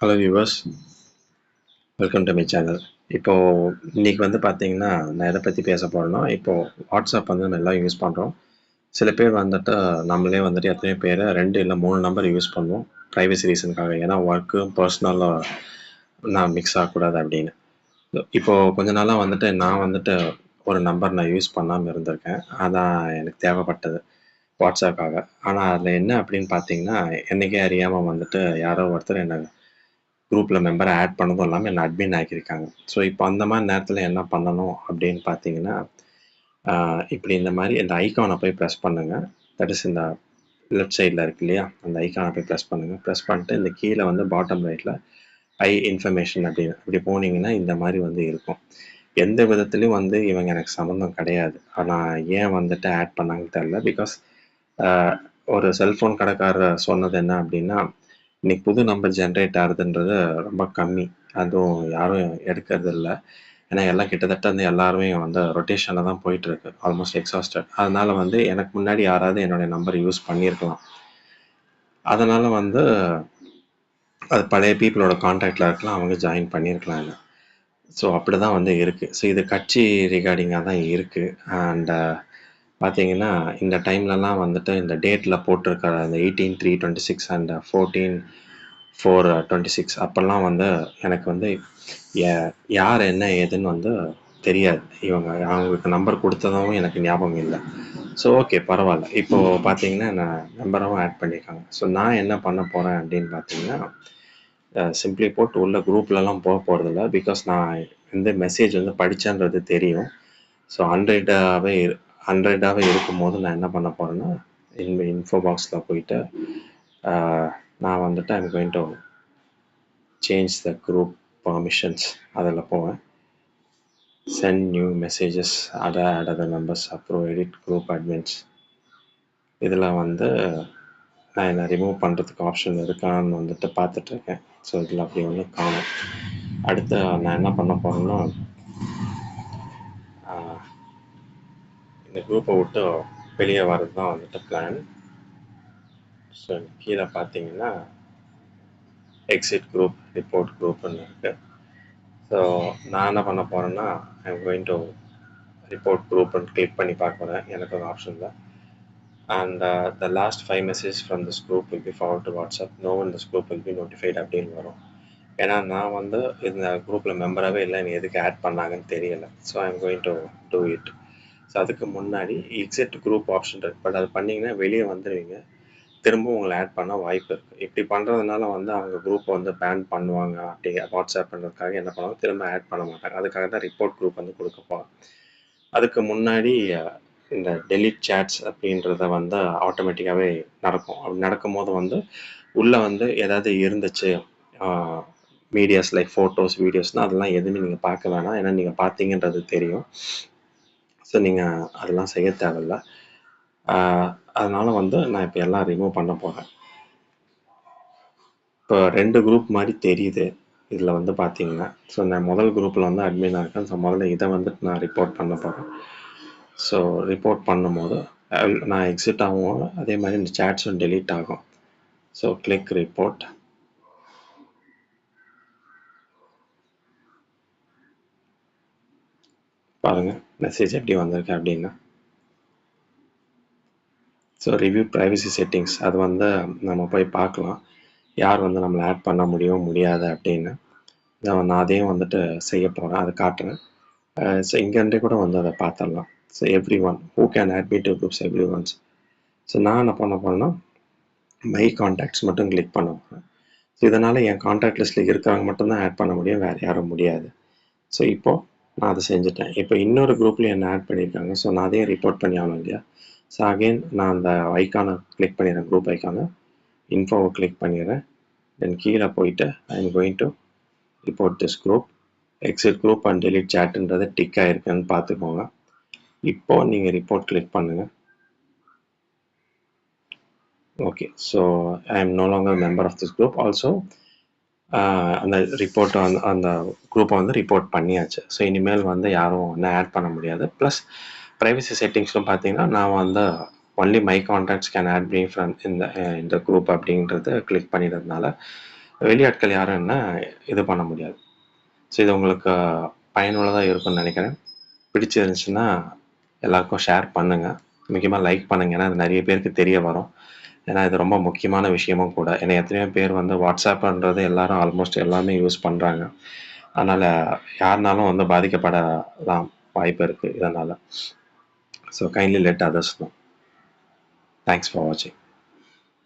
Hello viewers, welcome to my channel. இப்போது இன்றைக்கி வந்து பார்த்தீங்கன்னா, நான் எதை பற்றி பேச போகிறேன்னா, இப்போது வாட்ஸ்அப் வந்து நம்ம எல்லாம் யூஸ் பண்ணுறோம். சில பேர் வந்துட்டு நம்மளே வந்துட்டு எத்தனையோ பேர் 2 இல்லை 3 நம்பர் யூஸ் பண்ணுவோம் ப்ரைவசி ரீசனுக்காக. ஏன்னா ஒர்க்கும் பர்சனலாக நான் மிக்ஸ் ஆகக்கூடாது அப்படின்னு. இப்போது கொஞ்ச நாளாக வந்துட்டு நான் வந்துட்டு ஒரு நம்பர் நான் யூஸ் பண்ணாமல் இருந்திருக்கேன். அதான் எனக்கு தேவைப்பட்டது வாட்ஸ்அப்புக்காக. ஆனால் அதில் என்ன அப்படின்னு பார்த்தீங்கன்னா, என்றைக்கே அறியாமல் வந்துட்டு யாரோ ஒருத்தர் என்ன குரூப்பில் மெம்பரை ஆட் பண்ணதும் இல்லாமல் என்ன அட்மின் ஆக்கியிருக்காங்க. ஸோ இப்போ அந்த மாதிரி நேரத்தில் என்ன பண்ணணும் அப்படின்னு பார்த்தீங்கன்னா, இப்படி இந்த மாதிரி இந்த ஐக்கானை போய் ப்ரெஸ் பண்ணுங்கள். தட் இஸ் இந்த லெஃப்ட் சைடில் இருக்கு இல்லையா, அந்த ஐக்கானை போய் ப்ரெஸ் பண்ணுங்கள். ப்ரெஸ் பண்ணிட்டு இந்த கீழே வந்து பாட்டம் ரைட்டில் ஐ இன்ஃபர்மேஷன் அப்படின்னு அப்படி போனீங்கன்னா இந்த மாதிரி வந்து இருக்கும். எந்த விதத்துலையும் வந்து இவங்க எனக்கு சம்மந்தம் கிடையாது. ஆனால் ஏன் வந்துட்டு ஆட் பண்ணாங்கன்னு தெரில. பிகாஸ் ஒரு செல்ஃபோன் கடைக்காரர் சொன்னது என்ன அப்படின்னா, இன்னைக்கு புது நம்பர் ஜென்ரேட் ஆகுதுன்றது ரொம்ப கம்மி. அதுவும் யாரும் எடுக்கிறது இல்லை. ஏன்னா எல்லாம் கிட்டத்தட்ட வந்து எல்லாருமே வந்து ரொட்டேஷனில் தான் போயிட்டுருக்கு. Almost exhausted. அதனால வந்து எனக்கு முன்னாடி யாராவது என்னுடைய நம்பர் யூஸ் பண்ணியிருக்கலாம். அதனால் வந்து அது பழைய பீப்புளோட கான்டாக்டில் இருக்கலாம், அவங்க ஜாயின் பண்ணியிருக்கலாம் இல்லை. ஸோ அப்படி தான் வந்து இருக்குது. ஸோ இது கட்சி ரிகார்டிங்காக தான் இருக்குது. அண்ட் பார்த்தீங்கன்னா இந்த டைம்லலாம் வந்துட்டு இந்த டேட்டில் போட்டிருக்கிற அந்த 18/3/26 அண்ட் 14/4/26 அப்போல்லாம் வந்து எனக்கு வந்து யார் என்ன ஏதுன்னு வந்து தெரியாது. அவங்களுக்கு நம்பர் கொடுத்ததும் எனக்கு ஞாபகம் இல்லை. ஸோ ஓகே, பரவாயில்ல. இப்போது பார்த்தீங்கன்னா நான் நம்பரும் ஆட் பண்ணியிருக்காங்க. ஸோ நான் என்ன பண்ண போகிறேன் அப்படின்னு பார்த்தீங்கன்னா, சிம்பிளி போட்டு உள்ள குரூப்லலாம் போக போகிறதில்ல. பிகாஸ் நான் வந்து மெசேஜ் வந்து படித்தேன்றது தெரியும். ஸோ அன்ரெட்டாகவே இருக்கும்போது நான் என்ன பண்ண போகிறேன்னா, இன்ஃபோ பாக்ஸில் போயிட்டு நான் வந்துட்டு I'm going to change the group permissions அதில் போவேன். Send new messages, add other members, அப்புறம் எடிட் குரூப் அட்மின்ஸ். இதில் வந்து நான் என்னை ரிமூவ் பண்ணுறதுக்கு ஆப்ஷன் இருக்கான்னு வந்துட்டு பார்த்துட்ருக்கேன். ஸோ இதில் அப்படி ஒன்றும் காணும். அடுத்து நான் என்ன பண்ண போகிறேன்னா, இந்த குரூப்பை விட்டு வெளியே வர்றது தான் வந்துட்டு பிளான். ஸோ கீழே பார்த்தீங்கன்னா எக்ஸிட் குரூப், ரிப்போர்ட் குரூப்னு இருக்குது. ஸோ நான் என்ன பண்ண போகிறேன்னா, ஐம் கோயிங் டு ரிப்போர்ட் குரூப்னு கிளிக் பண்ணி பார்க்குறேன். எனக்கு ஒரு ஆப்ஷன் தான். And the last 5 messages from this group will be forwarded to WhatsApp. No one in this group will be notified அப்படின்னு வரும். ஏன்னா நான் வந்து இந்த குரூப்பில் மெம்பராகவே இல்லை, நீ எதுக்கு ஆட் பண்ணாங்கன்னு தெரியலை. So I'm going to do it. So அதுக்கு முன்னாடி எக்ஸிட் குரூப் ஆப்ஷன் இருக்குது. பட் அது பண்ணிங்கன்னா வெளியே வந்துடுவீங்க. திரும்ப உங்களை ஆட் பண்ண வாய்ப்பு இருக்குது. இப்படி பண்ணுறதுனால வந்து அவங்க குரூப்பை வந்து பேன் பண்ணுவாங்க. அப்படி வாட்ஸ்அப் பண்ணுறதுக்காக என்ன பண்ணுவாங்க, திரும்ப ஆட் பண்ண மாட்டாங்க. அதுக்காக தான் ரிப்போர்ட் குரூப் வந்து கொடுக்க போகிறேன். அதுக்கு முன்னாடி இந்த டெலிட் சேட்ஸ் அப்படின்றத வந்து ஆட்டோமேட்டிக்காகவே நடக்கும். அப்படி நடக்கும்போது வந்து உள்ளே வந்து ஏதாவது இருந்துச்சு, மீடியாஸ் லைக் ஃபோட்டோஸ், வீடியோஸ்னால் அதெல்லாம் எதுவுமே நீங்கள் பார்க்க வேணாம். ஏன்னா நீங்கள் பார்த்தீங்கன்றது தெரியும். ஸோ நீங்கள் அதெல்லாம் செய்ய தேவையில்ல. அதனால் வந்து நான் இப்போ எல்லாம் ரிமூவ் பண்ண போகிறேன். இப்போ 2 குரூப் மாதிரி தெரியுது இதில் வந்து பார்த்தீங்கன்னா. ஸோ நான் முதல் குரூப்பில் வந்து அட்மினாக இருக்கேன். ஸோ முதல்ல இதை வந்துட்டு நான் ரிப்போர்ட் பண்ண போகிறேன். ஸோ ரிப்போர்ட் பண்ணும்போது நான் எக்ஸிட் ஆகும், அதே மாதிரி இந்த சேட்ஸும் டெலீட் ஆகும். So click report. பாருங்கள் மெசேஜ் எப்படி வந்திருக்கு அப்படின்னா. ஸோ ரிவ்யூ ப்ரைவசி செட்டிங்ஸ், அது வந்து நம்ம போய் பார்க்கலாம் யார் வந்து நம்மளை ஆட் பண்ண முடியாது அப்படின்னு. நான் அதையும் வந்துட்டு செய்ய போகிறேன், அதை காட்டுறேன். ஸோ இங்கேருந்தே கூட வந்து அதை பார்த்துடலாம். So every one who can add me to groups, every one's. So நான் என்ன பண்ண போகிறேன்னா, மை கான்டாக்ட்ஸ் மட்டும் கிளிக் பண்ண போகிறேன். ஸோ இதனால் என் கான்டாக்ட் லிஸ்ட்டில் இருக்கிறவங்க மட்டும்தான் ஆட் பண்ண முடியும், வேறு யாரும் முடியாது. ஸோ இப்போது நான் அதை செஞ்சுட்டேன். இப்போ இன்னொரு குரூப்லேயும் என்ன ஆட் பண்ணியிருக்காங்க. ஸோ நான் அதையும் ரிப்போர்ட் பண்ணி ஆகணும் இல்லையா. ஸோ அகெயின் நான் அந்த ஐக்கானை கிளிக் பண்ணிடுறேன், குரூப் ஐக்கானை, இன்ஃபோவை கிளிக் பண்ணிடுறேன். தென் கீழே போயிட்டு I am going to report this group. Exit group and delete சேட்டுன்றது டிக் ஆகிருக்குன்னு பார்த்துக்கோங்க. இப்போது நீங்கள் ரிப்போர்ட் கிளிக் பண்ணுங்கள். Okay, so I am no longer member of this group. Also அந்த ரிப்போர்ட்டை வந்து அந்த குரூப்பை வந்து ரிப்போர்ட் பண்ணியாச்சு. ஸோ இனிமேல் வந்து யாரும் என்ன ஆட் பண்ண முடியாது. ப்ளஸ் ப்ரைவசி செட்டிங்ஸும் பார்த்தீங்கன்னா நான் வந்து only my contacts can add me from இந்த குரூப் அப்படின்றத கிளிக் பண்ணிடுறதுனால வெளியாட்கள் யாரும் என்ன இது பண்ண முடியாது. ஸோ இது உங்களுக்கு பயனுள்ளதா இருக்கும்னு நெனைக்கிறேன். பிடிச்சிருந்துச்சுன்னா எல்லாருக்கும் ஷேர் பண்ணுங்க. முக்கியமா லைக் பண்ணுங்க. ஏன்னா, அது நெறைய பேருக்கு தெரிய வரும். ஏன்னா, இது ரொம்ப முக்கியமான விஷயமும் கூட. ஏன்னா, எத்தனையோ பேர் வந்து WhatsAppன்றது எல்லாரும் ஆல்மோஸ்ட் எல்லாமே யூஸ் பண்றாங்க. அதனால யாருனாலும் வந்து பாதிக்கப்படலாம் வாய்ப்பு இருக்கு இதனால. So kindly let others know. Thanks for வாட்சிங்.